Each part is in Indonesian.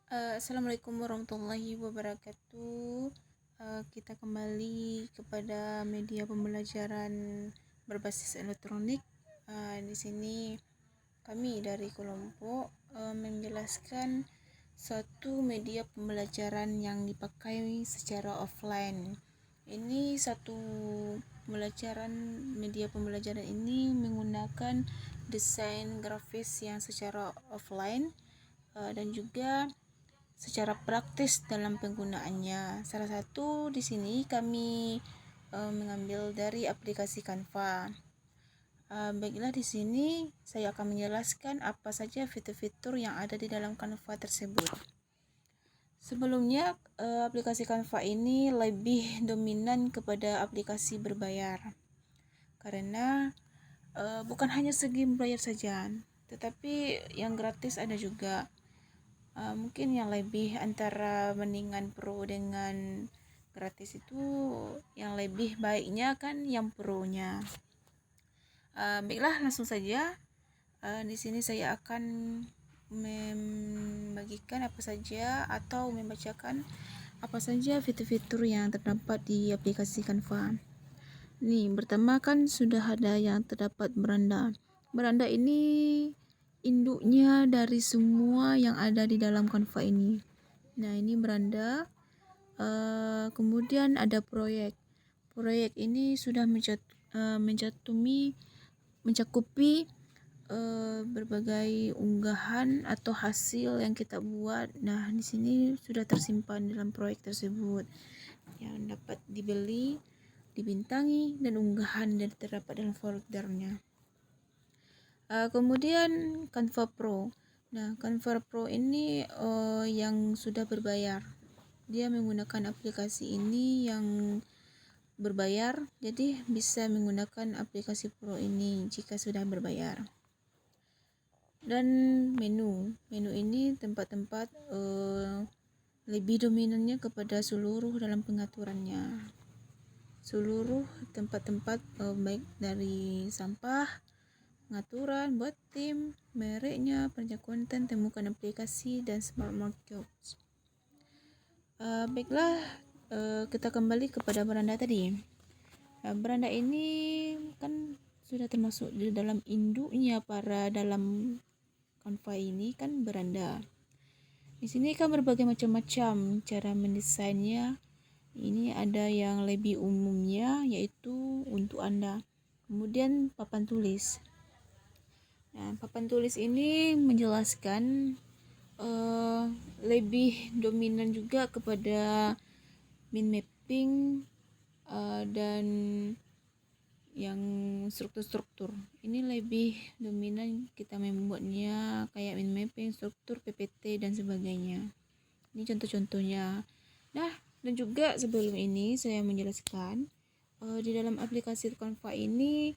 Assalamualaikum warahmatullahi wabarakatuh. Kita kembali kepada media pembelajaran berbasis elektronik. Di sini kami dari kelompok menjelaskan suatu media pembelajaran yang dipakai secara offline. Ini satu media pembelajaran ini menggunakan desain grafis yang secara offline dan juga secara praktis dalam penggunaannya. Salah satu di sini kami mengambil dari aplikasi Canva. Baiklah, di sini saya akan menjelaskan apa saja fitur-fitur yang ada di dalam Canva tersebut. Sebelumnya, aplikasi Canva ini lebih dominan kepada aplikasi berbayar. Karena bukan hanya segi bayar saja, tetapi yang gratis ada juga. Mungkin yang lebih antara mendingan pro dengan gratis itu yang lebih baiknya kan yang pro-nya. Baiklah, langsung saja. Di sini saya akan membagikan apa saja atau membacakan apa saja fitur-fitur yang terdapat di aplikasi Canva. Nih, pertama kan sudah ada yang terdapat beranda. Beranda ini induknya dari semua yang ada di dalam Canva ini. Nah, ini beranda. Kemudian ada proyek. Proyek ini sudah mencakupi berbagai unggahan atau hasil yang kita buat. Nah, di sini sudah tersimpan dalam proyek tersebut yang dapat dibeli, dibintangi, dan unggahan dan terdapat dalam foldernya. Kemudian Canva Pro. Nah, Canva Pro ini yang sudah berbayar. Dia menggunakan aplikasi ini yang berbayar, jadi bisa menggunakan aplikasi Pro ini jika sudah berbayar. Dan menu ini tempat-tempat lebih dominannya kepada seluruh dalam pengaturannya. Seluruh tempat-tempat baik dari sampah, pengaturan, buat tim, mereknya, perancang konten, temukan aplikasi, dan smart markets. Baiklah, kita kembali kepada beranda tadi. Beranda ini kan sudah termasuk di dalam induknya para dalam Canva ini kan beranda. Di sini kan berbagai macam-macam cara mendesainnya. Ini ada yang lebih umumnya, yaitu untuk Anda. Kemudian papan tulis. Nah, papan tulis ini menjelaskan lebih dominan juga kepada mind mapping dan yang struktur-struktur. Ini lebih dominan kita membuatnya kayak mind mapping, struktur, PPT, dan sebagainya. Ini contoh-contohnya. Nah, dan juga sebelum ini saya menjelaskan di dalam aplikasi Canva ini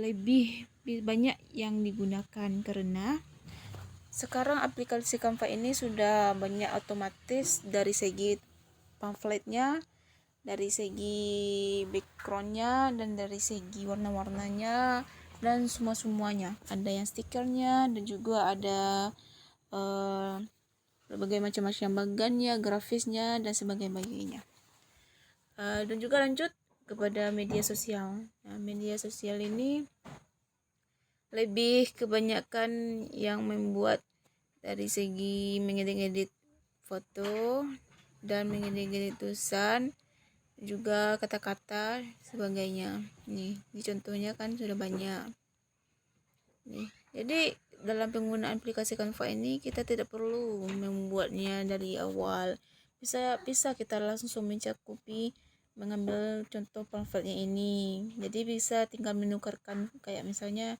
lebih banyak yang digunakan karena sekarang aplikasi Canva ini sudah banyak otomatis dari segi pamfletnya, dari segi backgroundnya, dan dari segi warna-warnanya, dan semuanya. Ada yang stikernya dan juga ada berbagai macam-macam bagannya, grafisnya, dan sebagainya. Dan juga lanjut kepada media sosial. Nah, media sosial ini lebih kebanyakan yang membuat dari segi mengedit-edit foto dan mengedit-edit tulisan, juga kata-kata sebagainya. Nih, ini contohnya kan sudah banyak. Nih, jadi dalam penggunaan aplikasi Canva ini kita tidak perlu membuatnya dari awal. Bisa kita langsung mencakupi mengambil contoh pamfletnya ini. Jadi bisa tinggal menukarkan kayak misalnya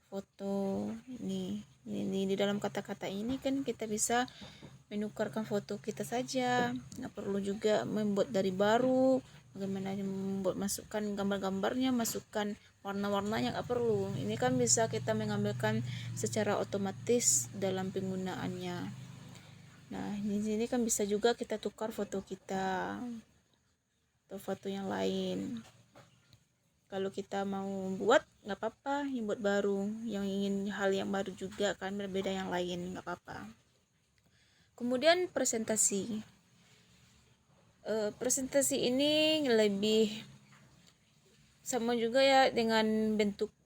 foto nih di dalam kata-kata ini kan kita bisa menukarkan foto kita saja, nggak perlu juga membuat dari baru. Bagaimana membuat, masukkan gambar-gambarnya, masukkan warna-warnanya, nggak perlu. Ini kan bisa kita mengambilkan secara otomatis dalam penggunaannya. Nah, di sini kan bisa juga kita tukar foto kita atau foto yang lain. Kalau kita mau buat, nggak apa-apa, yang buat baru, yang ingin hal yang baru juga kan berbeda yang lain, nggak apa-apa. Kemudian presentasi. Presentasi ini lebih sama juga ya dengan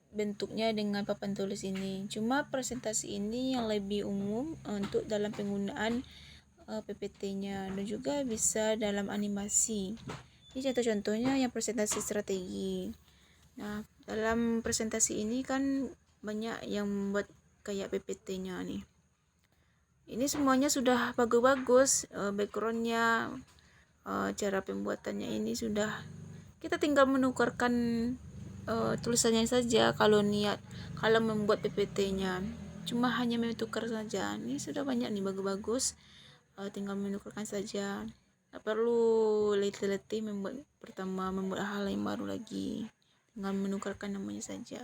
bentuknya dengan papan tulis ini. Cuma presentasi ini yang lebih umum untuk dalam penggunaan PPT-nya, dan juga bisa dalam animasi. Ini contoh-contohnya yang presentasi strategi. Nah, dalam presentasi ini kan banyak yang membuat kayak PPT-nya nih. Ini semuanya sudah bagus-bagus, background-nya, cara pembuatannya ini sudah, kita tinggal menukarkan tulisannya saja kalau membuat PPT-nya. Cuma hanya menukar saja. Ini sudah banyak nih bagus-bagus, tinggal menukarkan saja. Tak perlu letih-letih membuat hal yang baru lagi. Tinggal menukarkan namanya saja.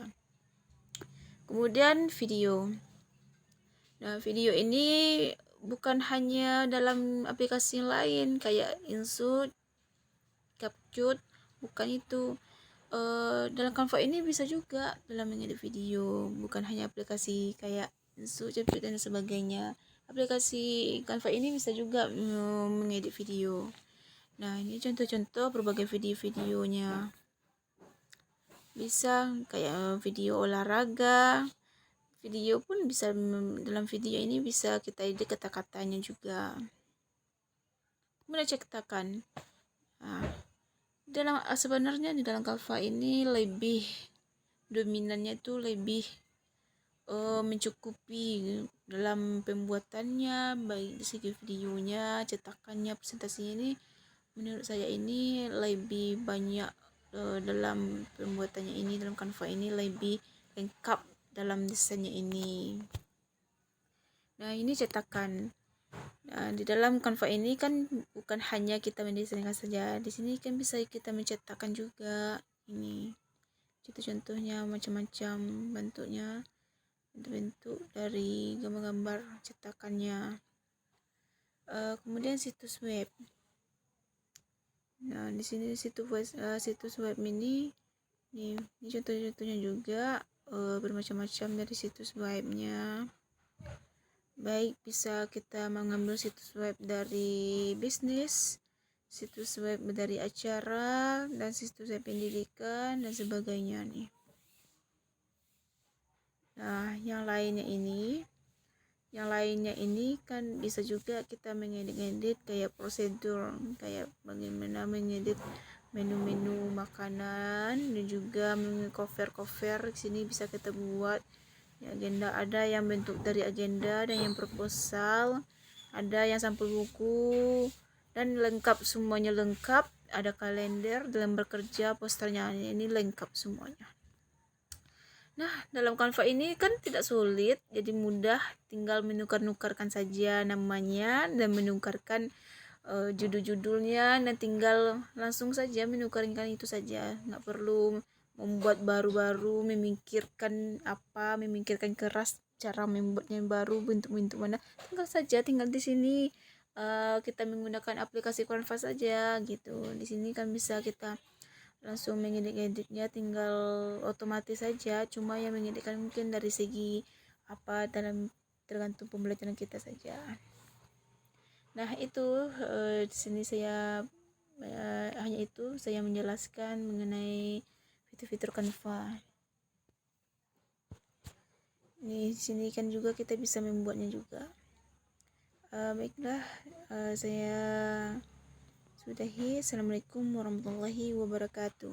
Kemudian video. Nah, video ini bukan hanya dalam aplikasi lain kayak InShot, CapCut, bukan itu. Dalam Canva ini bisa juga dalam mengedit video, bukan hanya aplikasi kayak InShot, CapCut dan sebagainya. Aplikasi Canva ini bisa juga mengedit video. Nah, ini contoh-contoh berbagai video-videonya. Bisa kayak video olahraga, video pun bisa, dalam video ini bisa kita edit kata-katanya juga. Kemudian cetakan. Nah, sebenarnya di dalam Canva ini lebih dominannya itu lebih mencukupi dalam pembuatannya, baik dari segi videonya, cetakannya, presentasinya ini. Menurut saya ini lebih banyak dalam pembuatannya ini, dalam Canva ini lebih lengkap dalam desainnya ini. Nah, ini cetakan. Nah, di dalam Canva ini kan bukan hanya kita mendesainkan saja. Di sini kan bisa kita mencetakkan juga. Ini contoh-contohnya macam-macam bentuknya, bentuk dari gambar-gambar cetakannya. Kemudian situs web. Nah, di sini situs web ini contoh-contohnya juga, bermacam-macam dari situs webnya. Baik, bisa kita mengambil situs web dari bisnis, situs web dari acara, dan situs web pendidikan dan sebagainya nih. Nah, yang lainnya ini kan bisa juga kita mengedit kayak prosedur, kayak bagaimana mengedit menu-menu makanan, dan juga cover di sini bisa kita buat ya, agenda. Ada yang bentuk dari agenda, dan yang proposal, ada yang sampul buku, dan lengkap, semuanya lengkap. Ada kalender dalam bekerja, posternya ini lengkap semuanya. Nah, dalam Canva ini kan tidak sulit, jadi mudah, tinggal menukar-nukarkan saja namanya dan menukarkan judul-judulnya, dan tinggal langsung saja menukarkan itu saja. Nggak perlu membuat baru-baru, memikirkan keras cara membuatnya yang baru, bentuk-bentuk mana. Tinggal di sini kita menggunakan aplikasi Canva saja gitu. Di sini kan bisa kita langsung mengedit-editnya, tinggal otomatis saja. Cuma yang mengeditkan mungkin dari segi tergantung pembelajaran kita saja. Nah, itu di sini saya hanya itu saya menjelaskan mengenai fitur-fitur Canva. Di sini kan juga kita bisa membuatnya juga. Baiklah, saya sudahi. Assalamualaikum warahmatullahi wabarakatuh.